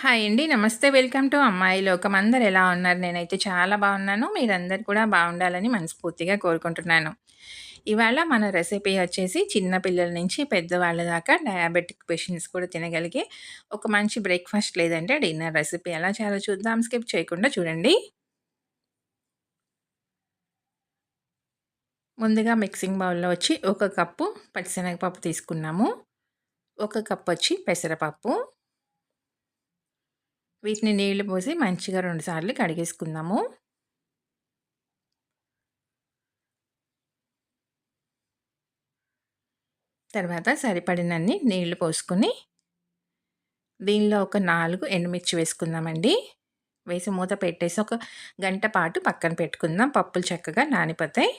Hi అండి. నమస్తే. Welcome to అమ్మాయి లోకం. అందరూ ఎలా ఉన్నారు? నేనైతే చాలా బాగున్నాను. మీరందరూ కూడా బాగుండాలని మనస్ఫూర్తిగా కోరుకుంటున్నాను. ఇవాళ మన రెసిపీ వచ్చేసి చిన్న పిల్లల నుంచి పెద్దవాళ్ళ దాకా డయాబెటిక్ పేషెంట్స్ కూడా తినగలిగే ఒక మంచి బ్రేక్‌ఫాస్ట్ లేదంటే డిన్నర్ రెసిపీ ఎలా చేయాలో చూద్దాం. స్కిప్ చేయకుండా చూడండి. ముందుగా మిక్సింగ్ బౌల్‌లో వచ్చి ఒక కప్పు పచ్చిశనగపప్పు తీసుకున్నాము. ఒక కప్ వచ్చి పెసరపప్పు. వీటిని నీళ్లు పోసి మంచిగా 2 సార్లు కడిగేసుకుందాము. తర్వాత సరిపడినన్ని నీళ్లు పోసుకొని, దీనిలో ఒక 4 ఎండుమిర్చి వేసుకుందామండి. వేసి మూత పెట్టేసి ఒక గంట పాటు పక్కన పెట్టుకుందాం. పప్పులు చక్కగా నానిపోతాయి.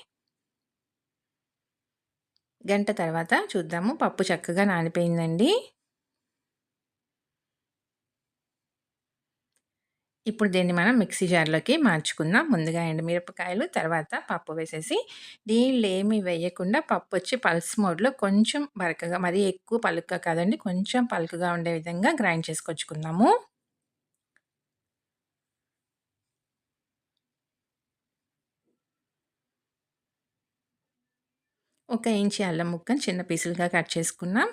గంట తర్వాత చూద్దాము. పప్పు చక్కగా నానిపోయిందండి. ఇప్పుడు దీన్ని మనం మిక్సీ జార్‌లోకి మార్చుకుందాం. ముందుగా ఎండుమిరపకాయలు, తర్వాత పప్పు వేసేసి, దీనిలో ఏమి వేయకుండా పప్పొచ్చి పల్స్ మోడ్‌లో కొంచెం బరకగా, మరీ ఎక్కువ పలుకుగా కాదండి, కొంచెం పలుకుగా ఉండే విధంగా గ్రైండ్ చేసుకొచ్చుకుందాము. ఒక ఇంచి అల్లం ముక్కను చిన్న పీసులుగా కట్ చేసుకున్నాం.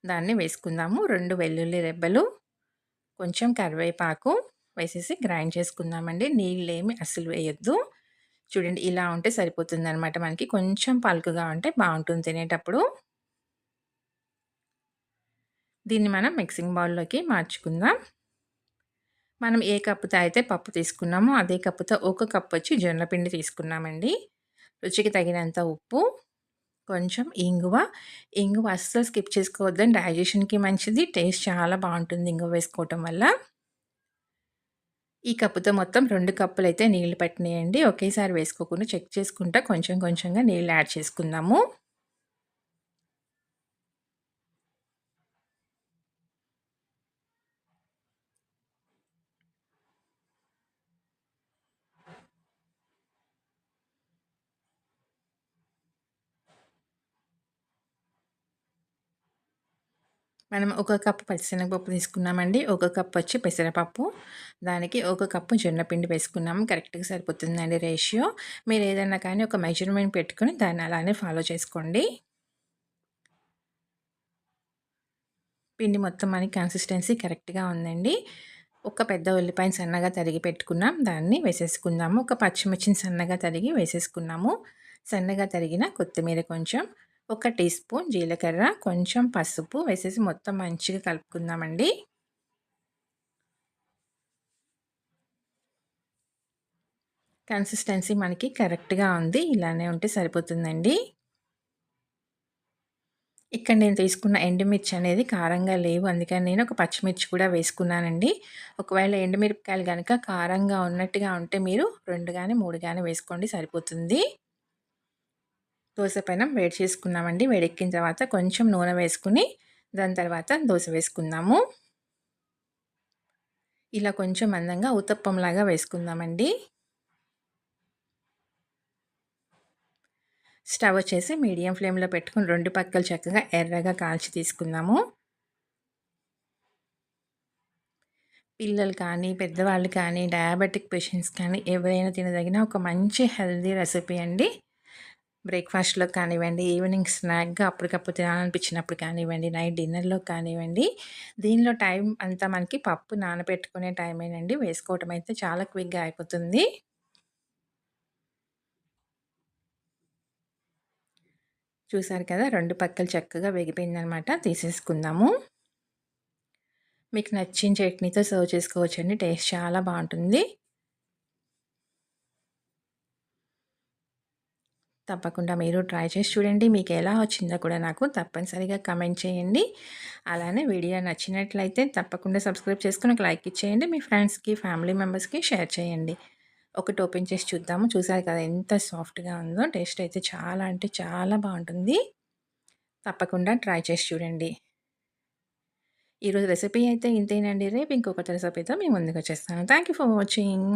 దాన్ని వేసుకుందాము. 2 వెల్లుల్లి రెబ్బలు, కొంచెం కరివేపాకు వేసేసి గ్రైండ్ చేసుకుందామండి. నీళ్ళేమి అస్సలు వేయొద్దు. చూడండి ఇలా ఉంటే సరిపోతుందనమాట మనకి. కొంచెం పలుకుగా ఉంటే బావుంటుంది తినేటప్పుడు. దీన్ని మనం మిక్సింగ్ బౌల్‌లోకి మార్చుకుందాం. మనం ఏ కప్పుతో అయితే పప్పు తీసుకున్నామో అదే కప్పుతో ఒక కప్పొచ్చి జొన్న పిండి తీసుకున్నామండి. రుచికి తగినంత ఉప్పు, కొంచెం ఇంగువ. ఇంగువ అస్సలు స్కిప్ చేసుకోవద్దండి. డైజెషన్‌కి మంచిది. టేస్ట్ చాలా బావుంటుంది ఇంగువ వేసుకోవటం వల్ల. ఈ కప్పుతో మొత్తం 2 కప్పులైతే నీళ్లు పట్టినాయండి. ఒకేసారి వేసుకోకుండా చెక్ చేసుకుంటా కొంచెం కొంచెంగా నీళ్లు యాడ్ చేసుకుందాము. మనం ఒక కప్పు పచ్చిశనగపప్పు తీసుకున్నామండి. ఒక కప్ వచ్చి పెసరపప్పు. దానికి ఒక కప్పు జొన్నపిండి వేసుకున్నాము. కరెక్ట్‌గా సరిపోతుందండి రేషియో. మీరు ఏదైనా కానీ ఒక మెజర్‌మెంట్ పెట్టుకొని దాన్ని అలానే ఫాలో చేసుకోండి. పిండి మొత్తం మనకి కన్సిస్టెన్సీ కరెక్ట్‌గా ఉందండి. ఒక పెద్ద ఉల్లిపాయని సన్నగా తరిగి పెట్టుకున్నాం. దాన్ని వేసేసుకుందాము. ఒక పచ్చిమిర్చిని సన్నగా తరిగి వేసేసుకున్నాము. సన్నగా తరిగిన కొత్తిమీర కొంచెం, ఒక టీ స్పూన్ జీలకర్ర, కొంచెం పసుపు వేసేసి మొత్తం మంచిగా కలుపుకుందామండి. కన్సిస్టెన్సీ మనకి కరెక్ట్‌గా ఉంది. ఇలానే ఉంటే సరిపోతుందండి. ఇక్కడ నేను తీసుకున్న ఎండుమిర్చి అనేది కారంగా లేవు. అందుకని నేను ఒక పచ్చిమిర్చి కూడా వేసుకున్నానండి. ఒకవేళ ఎండుమిరపకాయలు గనక కారంగా ఉన్నట్టుగా ఉంటే మీరు 2 గాని, 3 గాని వేసుకోండి సరిపోతుంది. దోస పెనం వేడి చేసుకున్నామండి. వేడెక్కిన తర్వాత కొంచెం నూనె వేసుకొని, దాని తర్వాత దోస వేసుకుందాము. ఇలా కొంచెం మందంగా ఊతప్పంలాగా వేసుకుందామండి. స్టవ్ వచ్చేసి మీడియం ఫ్లేమ్‌లో పెట్టుకొని 2 పక్కలు చక్కగా ఎర్రగా కాల్చి తీసుకుందాము. పిల్లలు కానీ, పెద్దవాళ్ళు కానీ, డయాబెటిక్ పేషెంట్స్ కానీ ఎవరైనా తినదగిన ఒక మంచి హెల్తీ రెసిపీ అండి. బ్రేక్‌ఫాస్ట్‌లో కానివ్వండి, ఈవినింగ్ స్నాక్‌గా అప్పటికప్పుడు తినాలనిపించినప్పుడు కానివ్వండి, నైట్ డిన్నర్‌లో కానివ్వండి. దీనిలో టైం అంతా మనకి పప్పు నానబెట్టుకునే టైమేనండి. వేసుకోవటం అయితే చాలా క్విక్‌గా అయిపోతుంది. చూసారు కదా! 2 పక్కలు చక్కగా వేగిపోయిందనమాట. తీసేసుకుందాము. మీకు నచ్చిన చట్నీతో సర్వ్ చేసుకోవచ్చండి. టేస్ట్ చాలా బావుంటుంది. తప్పకుండా మీరు ట్రై చేసి చూడండి. మీకెలా వచ్చిందో కూడా నాకు తప్పనిసరిగా కామెంట్ చేయండి. అలానే వీడియో నచ్చినట్లయితే తప్పకుండా సబ్స్క్రైబ్ చేసుకొని ఒక లైక్ ఇచ్చేయండి. మీ ఫ్రెండ్స్‌కి, ఫ్యామిలీ మెంబర్స్‌కి షేర్ చేయండి. ఒకటి ఓపెన్ చేసి చూద్దాము. చూసారు కదా ఎంత సాఫ్ట్‌గా ఉందో. టేస్ట్ అయితే చాలా అంటే చాలా బావుంటుంది. తప్పకుండా ట్రై చేసి చూడండి. ఈరోజు రెసిపీ అయితే ఇంతేనండి. రేపు ఇంకొక రెసిపీతో మీ ముందుకొచ్చేస్తాను. Thank you for watching.